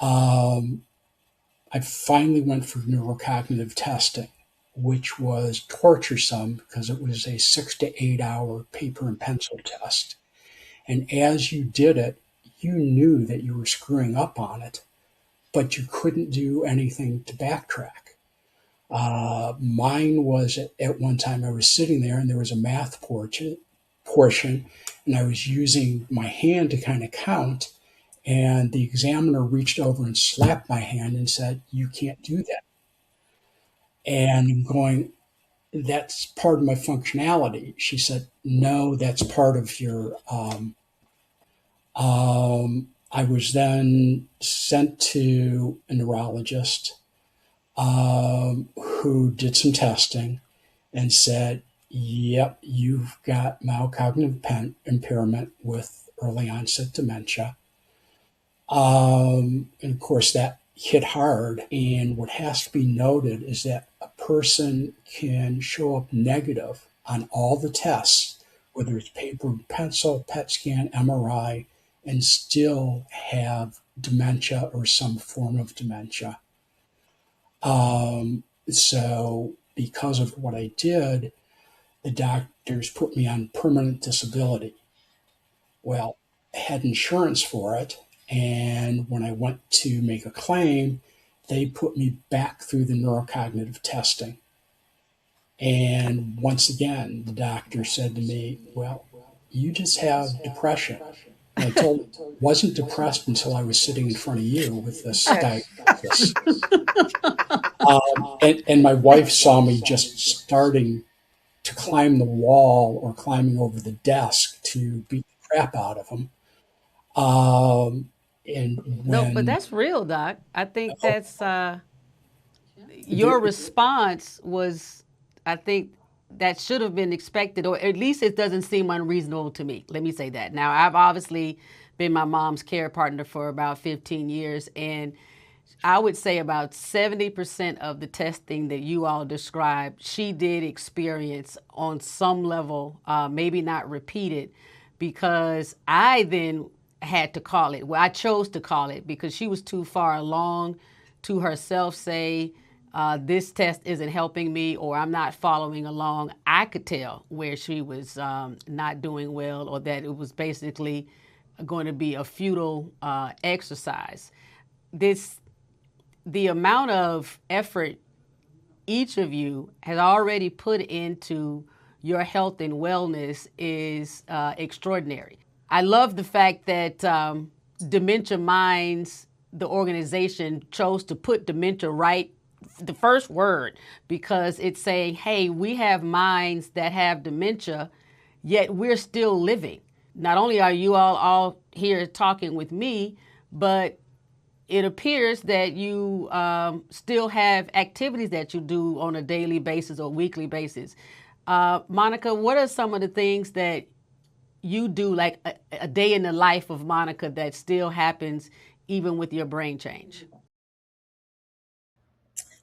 I finally went for neurocognitive testing, which was torturesome because it was a 6 to 8 hour paper and pencil test. And as you did it, you knew that you were screwing up on it, but you couldn't do anything to backtrack. Mine was at one time I was sitting there and there was a math portion, and I was using my hand to kind of count. And the examiner reached over and slapped my hand and said, you can't do that. And I'm going, that's part of my functionality. She said, no, that's part of your. I was then sent to a neurologist who did some testing and said, yep, you've got mild cognitive impairment with early onset dementia. And of course, that hit hard. And what has to be noted is that a person can show up negative on all the tests, whether it's paper and pencil, PET scan, MRI, and still have dementia or some form of dementia. So because of what I did, the doctors put me on permanent disability. Well, I had insurance for it. And when I went to make a claim, they put me back through the neurocognitive testing. And once again, the doctor said to me, well, you just have depression. And I told him I wasn't depressed until I was sitting in front of you with this diagnosis. And my wife saw me just starting to climb the wall or climbing over the desk to beat the crap out of him. And No, when but that's real, Doc. I think that's your response was, I think that should have been expected, or at least it doesn't seem unreasonable to me. Let me say that. Now, I've obviously been my mom's care partner for about 15 years, and I would say about 70% of the testing that you all described, she did experience on some level, maybe not repeated, because I then had to call it. Well, I chose to call it because she was too far along to herself say, this test isn't helping me or I'm not following along. I could tell where she was not doing well or that it was basically going to be a futile exercise. The amount of effort each of you has already put into your health and wellness is extraordinary. I love the fact that Dementia Minds, the organization, chose to put dementia right the first word, because it's saying, hey, we have minds that have dementia, yet we're still living. Not only are you all here talking with me, but it appears that you still have activities that you do on a daily basis or weekly basis. Monica, what are some of the things that you do, like a day in the life of Monica, that still happens even with your brain change?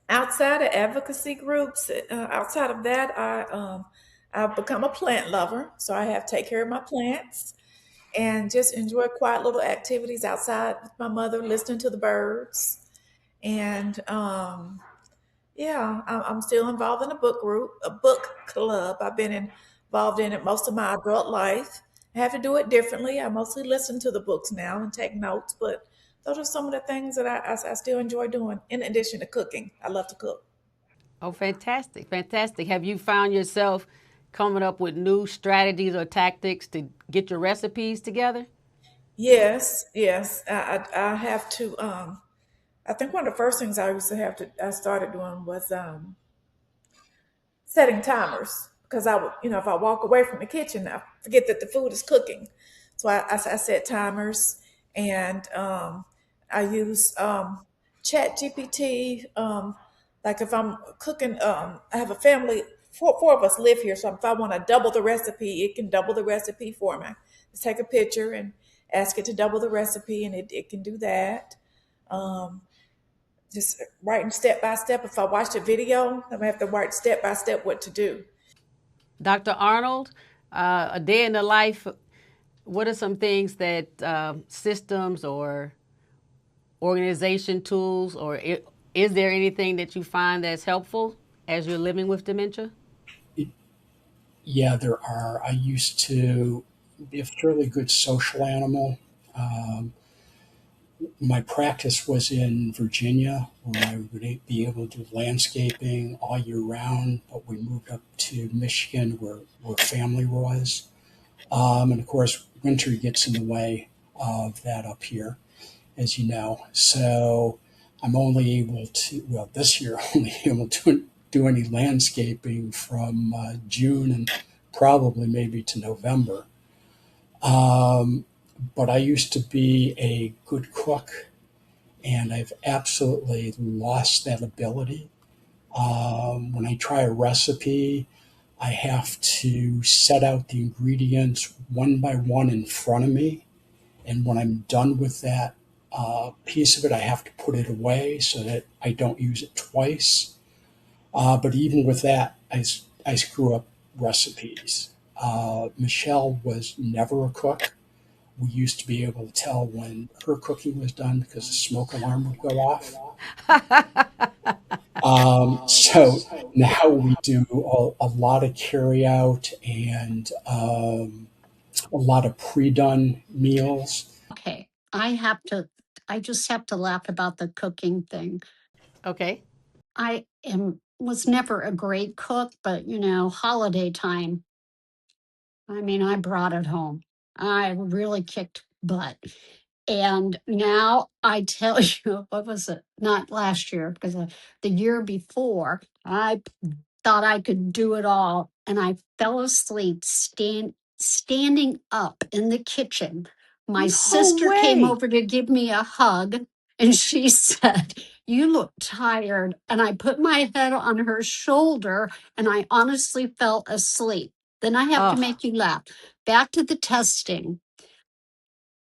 Outside of advocacy groups, outside of that, I've become a plant lover. So I have take care of my plants and just enjoy quiet little activities outside with my mother, listening to the birds. And yeah, I'm still involved in a book group, a book club. I've been involved in it most of my adult life. I have to do it differently. I mostly listen to the books now and take notes, but those are some of the things that I still enjoy doing in addition to cooking. I love to cook. Oh, fantastic, fantastic. Have you found yourself coming up with new strategies or tactics to get your recipes together? Yes, yes. I have to. I think one of the first things I started doing was setting timers because I would, if I walk away from the kitchen, I forget that the food is cooking. So I set timers, and I use Chat GPT. Like if I'm cooking, I have a family. Four of us live here, so if I want to double the recipe, it can double the recipe for me. Just take a picture and ask it to double the recipe, and it can do that. Um, just writing step by step. If I watch a video, I'm gonna have to write step by step what to do. Dr. Arnold, a day in the life, what are some things that systems or organization tools, or is there anything that you find that's helpful as you're living with dementia? Yeah, there are. I used to be a fairly good social animal. Um, my practice was in Virginia, where I would be able to do landscaping all year round, but we moved up to Michigan where family was. And of course, winter gets in the way of that up here, as you know. So I'm only able to, well, this year, only able to do any landscaping from June and probably maybe to November. Um, but I used to be a good cook, and I've absolutely lost that ability. When I try a recipe, I have to set out the ingredients one by one in front of me. And when I'm done with that piece of it, I have to put it away so that I don't use it twice. But even with that, I screw up recipes. Michelle was never a cook. We used to be able to tell when her cooking was done because the smoke alarm would go off. So now we do a lot of carry out and a lot of pre-done meals. Okay, I just have to laugh about the cooking thing. Okay. Was never a great cook, but holiday time, I mean, I brought it home. I really kicked butt. And now I tell you, what was it? Not last year, because the year before, I thought I could do it all. And I fell asleep standing up in the kitchen. My No sister came way. over to give me a hug, and she said, "You look tired." And I put my head on her shoulder, and I honestly fell asleep. Then I have to Oh, make you laugh. Back to the testing.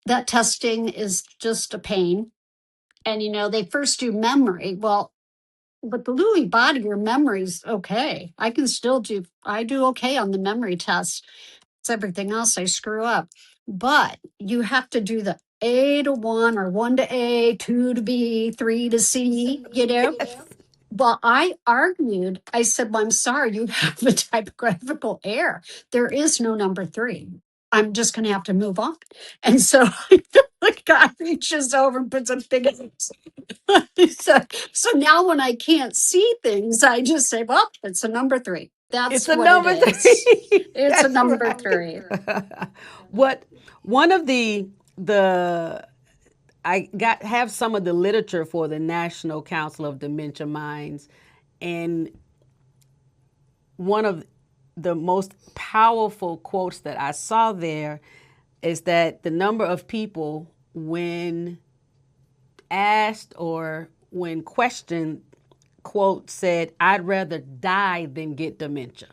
That testing is just a pain. And they first do memory. Well, but the Lewy body, your memory's okay. I do okay on the memory test. It's everything else I screw up. But you have to do the A to 1 or 1 to A, 2 to B, 3 to C. Well, I argued. I said, "Well, I'm sorry, you have a typographical error. There is no number 3. I'm just going to have to move on." And so the guy reaches over and puts a big X. So now when I can't see things, I just say, "Well, it's a number 3. it's That's a what it number is. three. It's a That's number right. 3." What one of the I got have some of the literature for the National Council of Dementia Minds, and one of the most powerful quotes that I saw there is that the number of people, when asked or when questioned, quote, said, "I'd rather die than get dementia."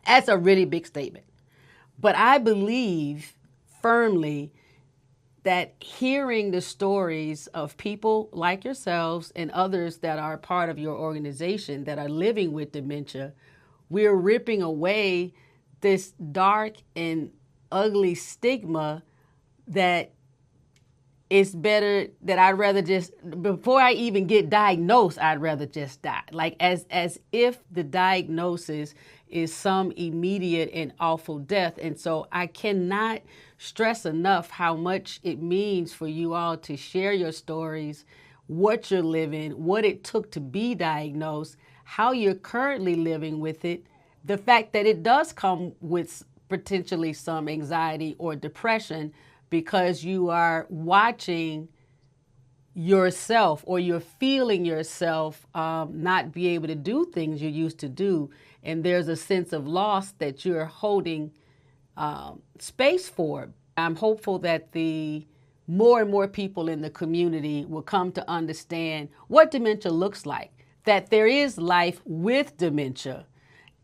That's a really big statement. But I believe firmly that hearing the stories of people like yourselves and others that are part of your organization that are living with dementia, we're ripping away this dark and ugly stigma that it's better that I'd rather just, before I even get diagnosed, I'd rather just die. Like as if the diagnosis is some immediate and awful death. And so I cannot stress enough how much it means for you all to share your stories, what you're living, what it took to be diagnosed, how you're currently living with it, the fact that it does come with potentially some anxiety or depression because you are watching yourself or you're feeling yourself not be able to do things you used to do. And there's a sense of loss that you're holding space for. I'm hopeful that the more and more people in the community will come to understand what dementia looks like, that there is life with dementia,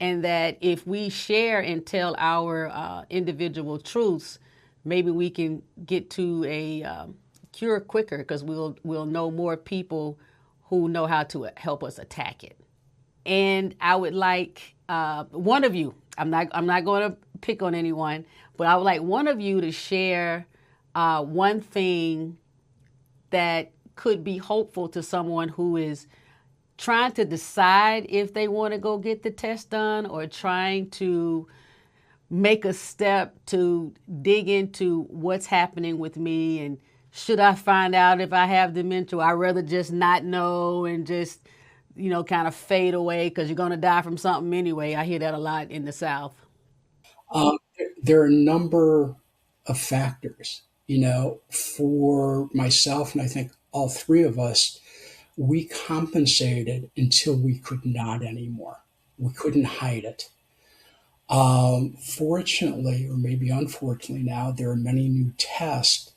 and that if we share and tell our individual truths, maybe we can get to a cure quicker because we'll know more people who know how to help us attack it. And I would like one of you, I'm not going to pick on anyone, but I would like one of you to share one thing that could be hopeful to someone who is trying to decide if they want to go get the test done or trying to make a step to dig into what's happening with me and should I find out if I have dementia? I'd rather just not know and just, kind of fade away because you're going to die from something anyway. I hear that a lot in the South. There are a number of factors, for myself, and I think all three of us, we compensated until we could not anymore. We couldn't hide it. Fortunately, or maybe unfortunately now, there are many new tests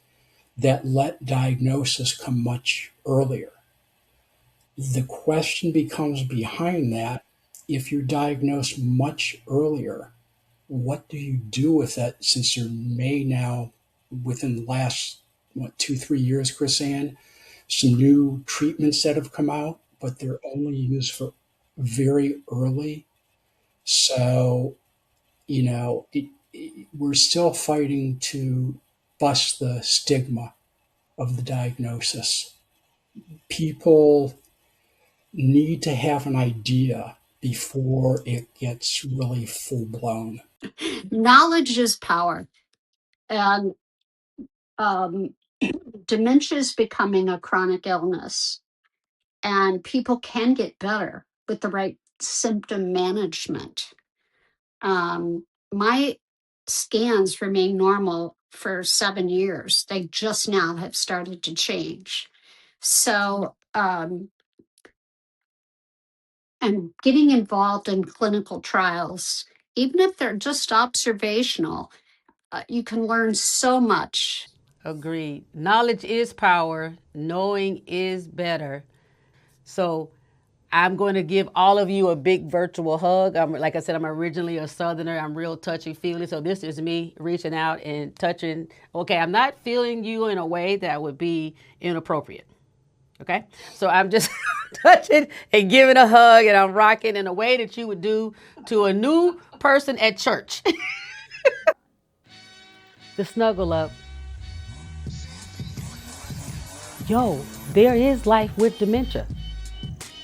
that let diagnosis come much earlier. The question becomes behind that, if you're diagnosed much earlier, what do you do with that, since there may now, within the last, 2-3 years, Chris Ann, some new treatments that have come out, but they're only used for very early. So, we're still fighting to bust the stigma of the diagnosis. People need to have an idea before it gets really full blown. Knowledge is power. And dementia is becoming a chronic illness, and people can get better with the right symptom management. My scans remain normal for 7 years. They just now have started to change. So, and getting involved in clinical trials, even if they're just observational, you can learn so much. Agreed. Knowledge is power. Knowing is better. So I'm going to give all of you a big virtual hug. Like I said, I'm originally a Southerner. I'm real touchy-feely. So this is me reaching out and touching. Okay, I'm not feeling you in a way that would be inappropriate. Okay? So I'm just touching and giving a hug, and I'm rocking in a way that you would do to a new person at church. The snuggle up. Yo, there is life with dementia.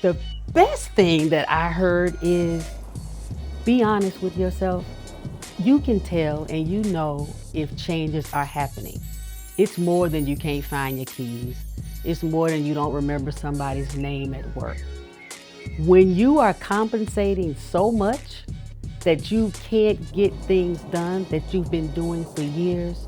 The best thing that I heard is be honest with yourself. You can tell and you know if changes are happening. It's more than you can't find your keys. It's more than you don't remember somebody's name at work. When you are compensating so much that you can't get things done that you've been doing for years,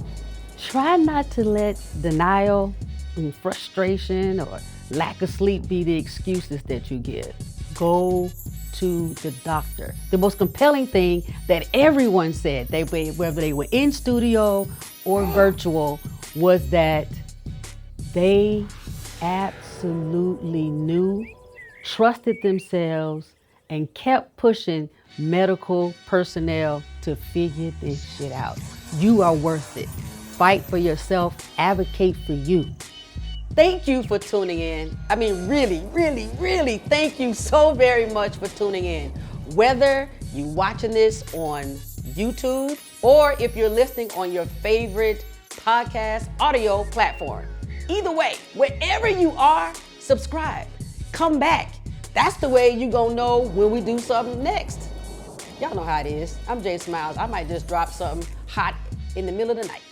try not to let denial and frustration or lack of sleep be the excuses that you give. Go to the doctor. The most compelling thing that everyone said, whether they were in studio or virtual, was that they absolutely knew, trusted themselves, and kept pushing medical personnel to figure this shit out. You are worth it. Fight for yourself. Advocate for you. Thank you for tuning in. I mean, really, really, really, thank you so very much for tuning in. Whether you're watching this on YouTube or if you're listening on your favorite podcast audio platform. Either way, wherever you are, subscribe. Come back. That's the way you're going to know when we do something next. Y'all know how it is. I'm Jay Smiles. I might just drop something hot in the middle of the night.